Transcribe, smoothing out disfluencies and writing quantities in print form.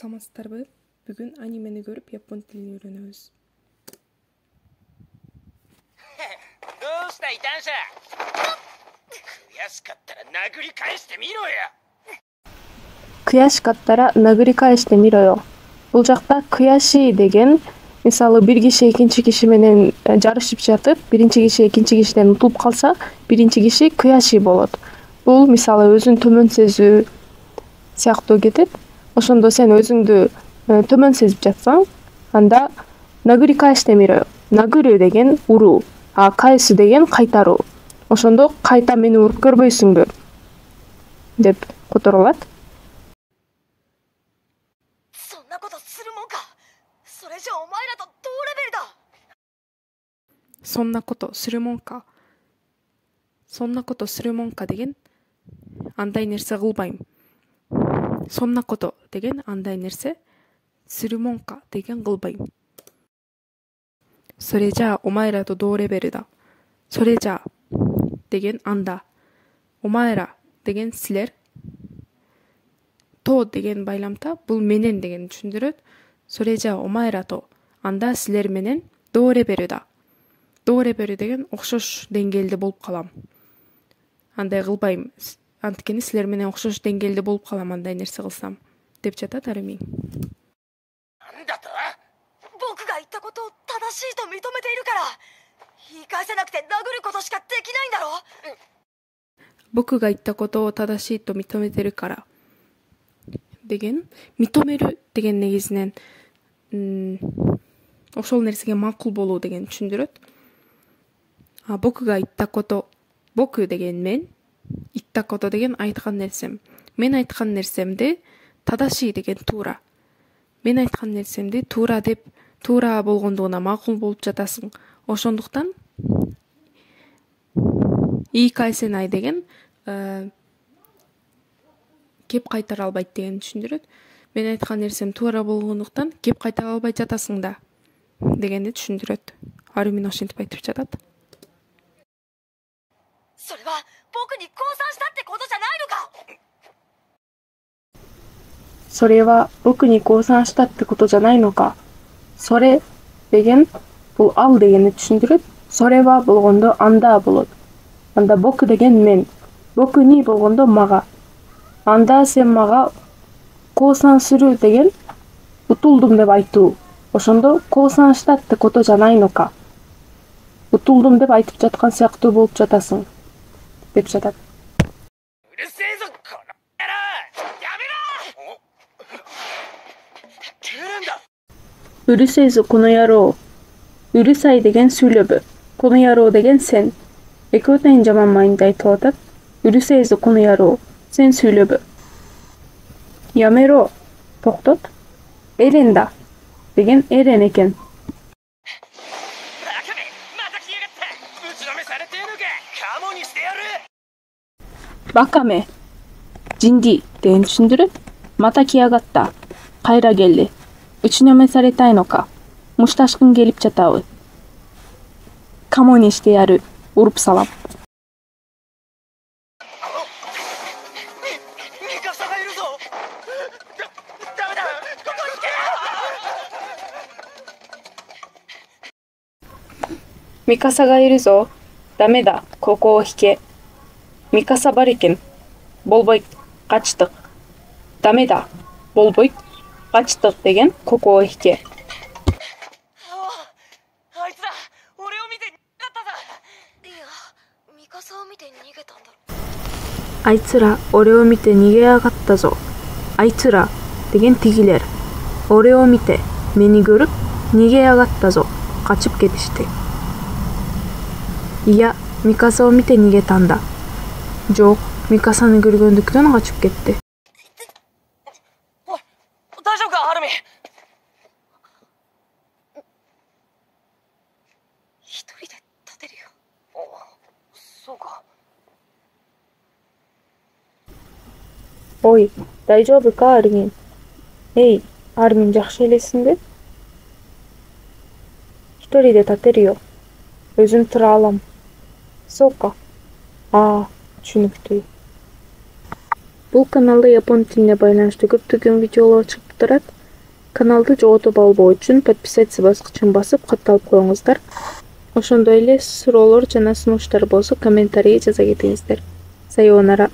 Саламатсыздарбы? Бүгүн анимени көрүп япон тилин үйрөнөбүз. どうした異端者。悔しかったら殴り返してみろよ。 Кыяшкаттара нагыри кайышты мироё. Бул жакта кыяши деген мисалы бир киши экинчи киши менен жарышып жатып, биринчи киши экинчи кишиден утулуп калса, биринчи киши кыяши болот. Бул мисалы өзүн төмөн сезүү сыяктуу кетет. Ошондо сен өзүңдү төмөн сезип жатсаң, анда нагыри кайышты мироё. Нагыры деген уруу, а кайсы деген кайтаруу. Ошондо кайта мени уруп көрбөйсүңбү деп которулат. そんなことするもんか。それじゃお前らと同レベルだ。 Сонна кото сүрүмонка. Сонна кото сүрүмонка деген андай нерсе кылбайм. Сонна кото деген андай нерсе, сүрүмонка деген кылбайм. それじゃあお前らと同レベルだ。それじゃあ деген анда. お前ら деген силер. То деген байламта бул менен деген түшүндүрөт. それじゃあお前らと анда силер менен 同レベルだ. 同レベルдеген окшош деңгээлде болуп калам. Андай кылбайм. Анткени силер менен окшош деңгээлде болуп калам андай нерсе кылсам деп жатат Армин. なんだと。僕が言ったことを正しいと認めているから、言い返せなくて殴ることしかできないんだろ。 僕が言ったことを正しいと認めてるからдеген митомеру деген негизинен ошол нерсеге макул болуу деген түшүндүрөт. А боку га итта кото, боку деген мен, итта кото деген айткан нерсем. Мен айткан нерсемди тадаший деген туура. Мен айткан нерсемди туура деп, туура болгондугуна макул болуп жатасың. Ошондуктан икайсенай деген кеп кайтара албайт деген түшүндүрөт. Мен айткан нерсем туура болгондуктан кеп кайтара албай жатасың да дегенди түшүндүрөт. Армин ошентип айтып жатат. それは僕に降参したってことじゃないのか。 それは僕に降参したってことじゃないのか. それ деген бул ал дегенди түшүндүрөт. それは болгондо анда болот. Анда боку деген мен. Боку ни болгондо мага. Анда сен мага коосан сүрүү деген утулдум деп айтуу. Ошондо коосан штаってことじゃないのか. Утулдум деп айтып жаткан сыяктуу болуп жатасың деп жатат. うるせえぞこの野郎。やめろ。蹴るんだ。 うるせえぞこの野郎. うるさいдеген сүйлөбө. この野郎деген сен. Эки өтөйүн жаман майында айтылып атат. うるせえぞこの野郎. Сен сүйлөбө. やめろ. Токтот. Эрен да. деген эрен экен. バカめ、また来やがった。打ちのめされてえのか。カモにしてやる。 Bakame. Jingi деген түшүндүрөт. Мата киягатта. Кайра келди. Үчүнөмө саретай нока. Мушташкын келип жатабы. Камо ни ште яру. Уруп салам. ミカサがいるぞ。ダメだ。ここ行け。 ミカサがいるぞ。ダメだ。ここを引け. Микаса бар экен. Болбойт. Качтык. ダメだ. Болбойт. Качтык деген кокоを引け. あいつら俺を見て逃げたぞ。いや、ミカサを見て逃げたんだろ。あいつら俺を見て逃げやがったぞ. あいつらдеген тигилер. 俺を見て meni görüp逃げやがったぞ. Kaçıp ketişti. İya, Mikasaを見て逃げたんだ. Жок, Микасаны көргөндүктөн качып кетти. おい、大丈夫か、ハルミ。一人で立てるよ。そうか。 Ой, дайжобу ка, Армин? Эй, Армин жакшы элесиңби? Иториде татерио. Өзүм тура алам. Сока. Түшүнүктүү. Бул каналда япон тилине байланыштуу көптөгөн видеолор чыгып турат. Каналды жоготуп албоо үчүн подписаться баскычын басып катталып коюңуздар. Ошондой эле суроолор жана сунуштар болсо комментарий жаза кетиңиздер. Сайонара.